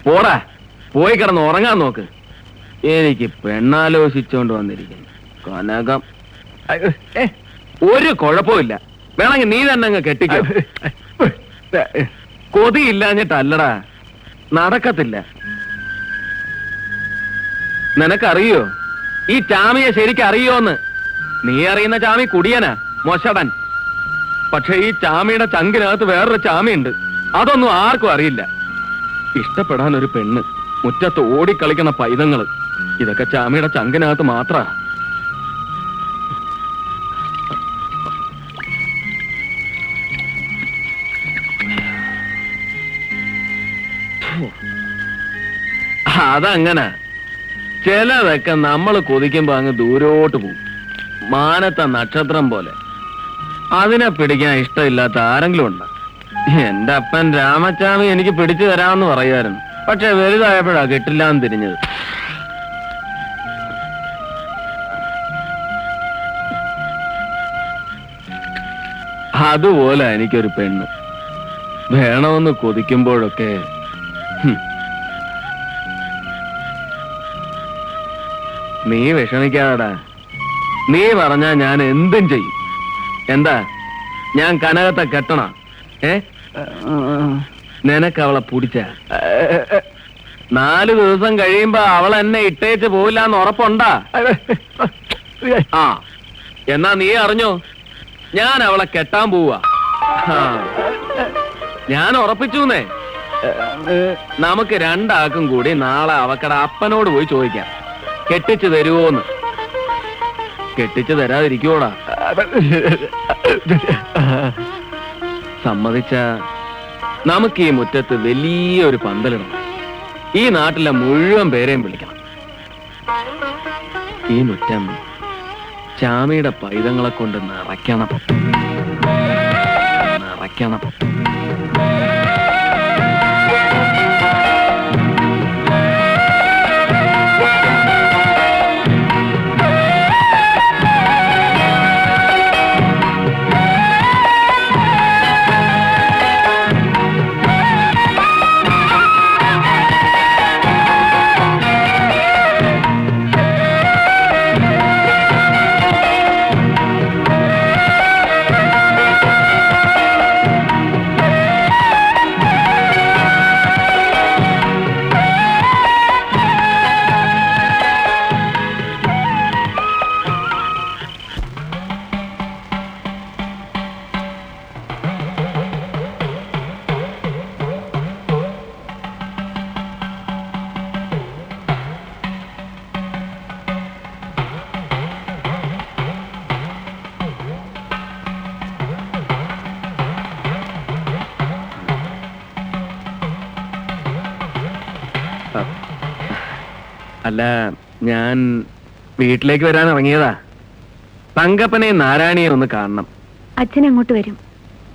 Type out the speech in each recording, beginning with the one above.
പോടാ, പോയി കിടന്ന് ഉറങ്ങാൻ നോക്ക്. എനിക്ക് പെണ്ണാലോചിച്ചോണ്ട് വന്നിരിക്കുന്നു കനകം. ഒരു കുഴപ്പമില്ല, വേണമെങ്കിൽ നീ തന്നെ അങ്ങ് കെട്ടിക്കോ. കൊതിയില്ലാഞ്ഞിട്ടല്ലടാ, നടക്കത്തില്ല. നിനക്കറിയോ ഈ ചാമിയെ ശരിക്കറിയോന്ന്? നീ അറിയുന്ന ചാമി കുടിയനാ, മൊശടൻ. പക്ഷെ ഈ ചാമിയുടെ ചങ്കിനകത്ത് വേറൊരു ചാമിയുണ്ട്, അതൊന്നും ആർക്കും അറിയില്ല. ഇഷ്ടപ്പെടാൻ ഒരു പെണ്ണ്, മുറ്റത്ത് ഓടിക്കളിക്കണ പൈതങ്ങള്, ഇതൊക്കെ ചാമിയുടെ ചങ്കിനകത്ത് മാത്ര. അതങ്ങനെ ചിലതൊക്കെ നമ്മൾ കൊതിക്കുമ്പോ അങ്ങ് ദൂരോട്ട് പോകും, മാനത്തെ നക്ഷത്രം പോലെ. അതിനെ പിടിക്കാൻ ഇഷ്ടമില്ലാത്ത ആരെങ്കിലും ഉണ്ട്? എന്റെ അപ്പൻ രാമച്ചാമി എനിക്ക് പിടിച്ചു തരാമെന്ന് പറയായിരുന്നു, പക്ഷെ വലുതായപ്പോഴാ കിട്ടില്ലാന്ന് തിരിഞ്ഞത്. അതുപോലെ എനിക്കൊരു പെണ്ണ് വേണമെന്ന് കൊതിക്കുമ്പോഴൊക്കെ നീ വിഷമിക്കാതെടാ. നീ പറഞ്ഞാ ഞാൻ എന്തും ചെയ്യും. എന്താ, ഞാൻ കനകത്തെ കെട്ടണ? നിനക്ക് അവളെ പിടിച്ച 4 ദിവസം കഴിയുമ്പോ അവൾ എന്നെ ഇട്ടേച്ച് പോവില്ലാന്ന് ഉറപ്പുണ്ടാ? ആ, എന്നാ നീ അറിഞ്ഞോ, ഞാൻ അവളെ കെട്ടാൻ പോവാ. ഞാൻ ഉറപ്പിച്ചൂന്നേ. നമുക്ക് രണ്ടാൾക്കും കൂടി നാളെ അവക്കടെ അപ്പനോട് പോയി ചോദിക്കാം, കെട്ടിച്ചു തരുവോന്ന്. കെട്ടിച്ചു തരാതിരിക്കോടാ? സമ്മതിച്ച നമുക്ക് ഈ മുറ്റത്ത് വലിയൊരു പന്തലിടണം. ഈ നാട്ടിലെ മുഴുവൻ പേരെയും വിളിക്കണം. ഈ മുറ്റം ചാമിയുടെ പൈതങ്ങളെ കൊണ്ട് നിറയ്ക്കണം. അല്ല, ഞാൻ വീട്ടിലേക്ക് വരാൻ ഇറങ്ങിയതാ. തങ്കപ്പനെ നാരായണിയെ ഒന്ന് കാണണം. അച്ഛൻ അങ്ങോട്ട് വരും.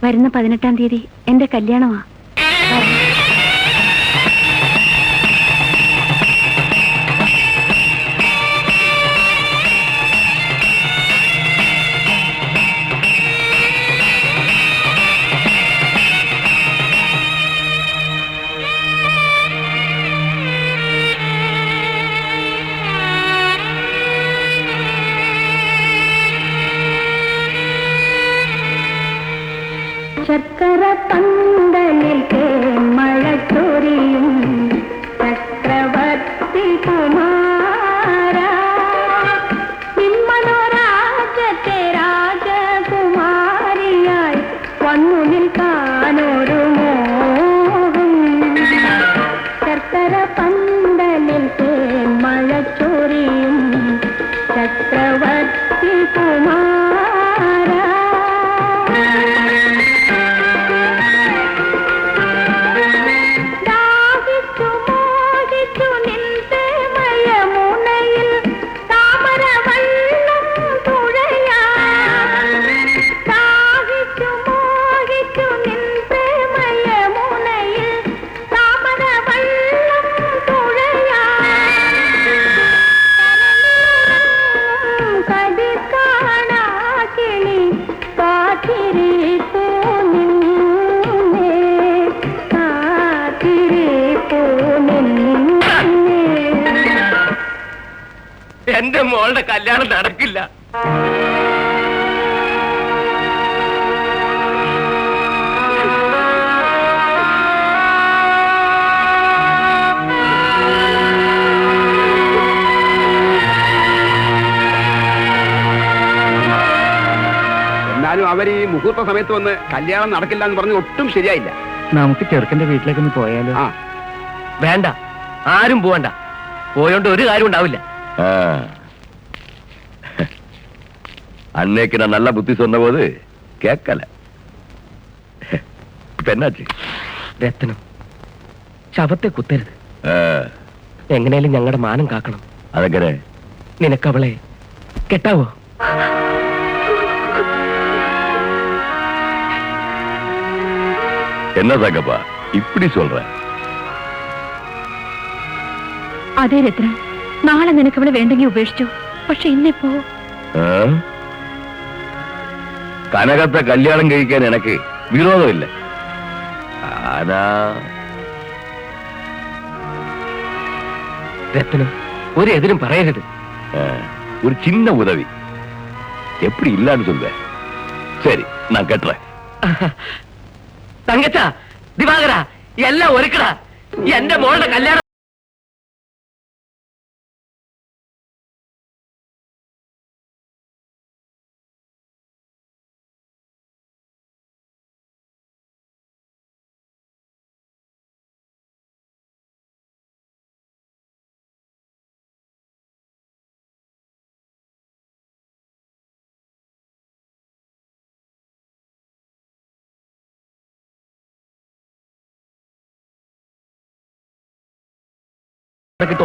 വരുന്ന 18-ാം തീയതി എന്റെ കല്യാണമാ. ശർക്കര പന്തലിൽ മഴ ചൊരിയും ചക്രവർത്തി കുമാര, നിന്മനോരാജത്തെ രാജകുമാരിയായി വന്നു നിൽക്കാനൊരു മോഹം. ശർക്കര പന്തലിൽ മഴ ചൊരിയും ചക്രവർത്തി കുമാര. എന്റെ മോളുടെ കല്യാണം നടക്കില്ല. എന്നാലും അവർ ഈ മുഹൂർത്ത സമയത്ത് വന്ന് കല്യാണം നടക്കില്ല എന്ന് പറഞ്ഞ് ഒട്ടും ശരിയായില്ല. നമുക്ക് ചെറുക്കന്റെ വീട്ടിലേക്ക് ഒന്ന് പോയാലോ? ആ വേണ്ട, ആരും പോവണ്ട. പോയോണ്ട് ഒരു കാര്യം ഉണ്ടാവില്ല. அன்னைக்கு நான் நல்ல புத்தி சொன்ன போது கேட்கல. இப்ப என்னாச்சு? രത്നം, ശവത്തെ കുത്തരുത്. ஆ, എങ്ങനെയാലും ഞങ്ങളുടെ മാനം കാക്കണം. அதங்கனே നിനക്കവളെ കെട്ടാവോ? என்ன தங்கப்பா இப்படி சொல்ற? അതെ രത്നം, നാളെ നിനക്ക് അവളെ വേണ്ടെങ്കിൽ ഉപേക്ഷിച്ചു. പക്ഷെ ഇന്നിപ്പോ ஆ? கனகத்தை கல்யாணம் കഴിക്കാൻ எனக்கு விரோதம் இல்லை. ஆனா രത്നം, ഒരു എതിരും പറയരുത്. ஆ, ஒரு சின்ன உதவி. எப்படி இல்லன்னு சொல்வேன்? சரி, நான் கட்டுறேன். തങ്കച്ച, ദിവാകര, എല്ലാം ഒരുക്കടാ. എന്റെ മോളുടെ കല്യാണം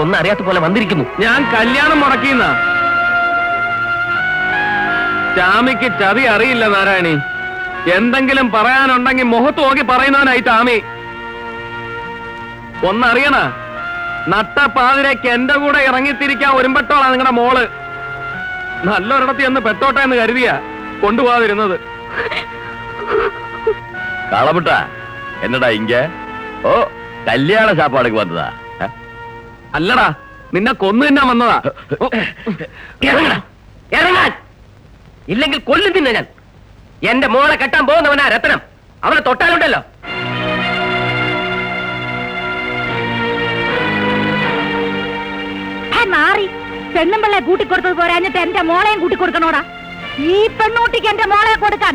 ഒന്നും അറിയാത്ത പോലെ വന്നിരിക്കുന്നു. ഞാൻ കല്യാണം മുടക്കിന്ന ചാമിക്ക് ചതി അറിയില്ല നാരായണി. എന്തെങ്കിലും പറയാനുണ്ടെങ്കിൽ മുഖത്ത് നോക്കി പറയുന്നവനായി ചാമി. ഒന്നറിയണ, നട്ടപ്പാതിരേക്ക് എന്റെ കൂടെ ഇറങ്ങിത്തിരിക്കാൻ ഒരുമ്പെട്ടോളാ നിങ്ങളുടെ മോള്. നല്ലൊരിടത്ത് എന്ന് പെട്ടോട്ടെ എന്ന് കരുതിയ കൊണ്ടുപോകാതിരുന്നത്. களபட்டா என்னடா இங்க? ஓ, கல்யாண சாப்பாடுக்கு வந்ததா? അല്ലടാ, നിന്നെ കൊന്നു തിന്നാൻ വന്നതാ. ഇറങ്ങാൻ ഇല്ലെങ്കിൽ കൊല്ലും തിന്ന ഞാൻ. എന്റെ മോളെ കെട്ടാൻ പോകുന്നവനാ രത്നം. അവളെ തൊട്ടാലുണ്ടല്ലോ. മാറി പെണ്ണും പിള്ളെ കൂട്ടിക്കൊടുത്തത് പോരാഞ്ഞിട്ട് എന്റെ മോളെയും കൂട്ടിക്കൊടുക്കണോടാ. ഈ പെണ്ണൂട്ടിക്ക് എന്റെ മോളെ കൊടുക്കാൻ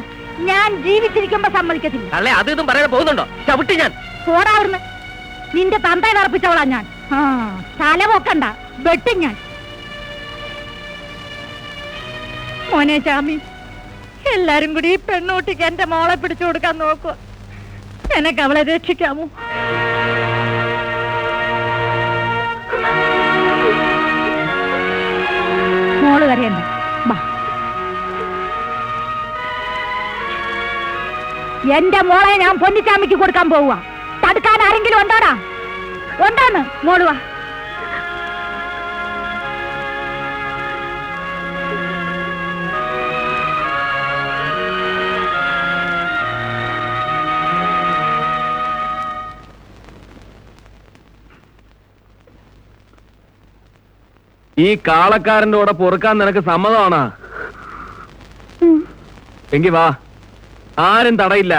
ഞാൻ ജീവിച്ചിരിക്കുമ്പോ സമ്മതിക്കത്തില്ല. അല്ലേ, അത് ഇതും പറയാതെ പോകുന്നുണ്ടോ? ചവിട്ടി ഞാൻ. പോടാവുന്ന്, നിന്റെ തന്തയെ വിറപ്പിച്ചവളാ ഞാൻ. തല പൊക്കണ്ട, വെട്ടും ഞാൻ. മോനെ ചാമി, എല്ലാരും കൂടി ഈ പെണ്ണൂട്ടിക്ക് എന്റെ മോളെ പിടിച്ചു കൊടുക്കാൻ നോക്കുക. എനക്ക് അവളെ രക്ഷിക്കാമോ? മോള് കരയണ്ട, ബാ. എന്റെ മോളെ ഞാൻ പൊന്നിച്ചാമിക്ക് കൊടുക്കാൻ പോവുക. തടുക്കാൻ ആരെങ്കിലും ഉണ്ടോടാ? ഉണ്ടാന്ന്, മോള് വാ. ഈ കാളക്കാരന്റെ കൂടെ പൊറുക്കാൻ നിനക്ക് സമ്മതമാണോ? എങ്കി വാ, ആരും തടയില്ല.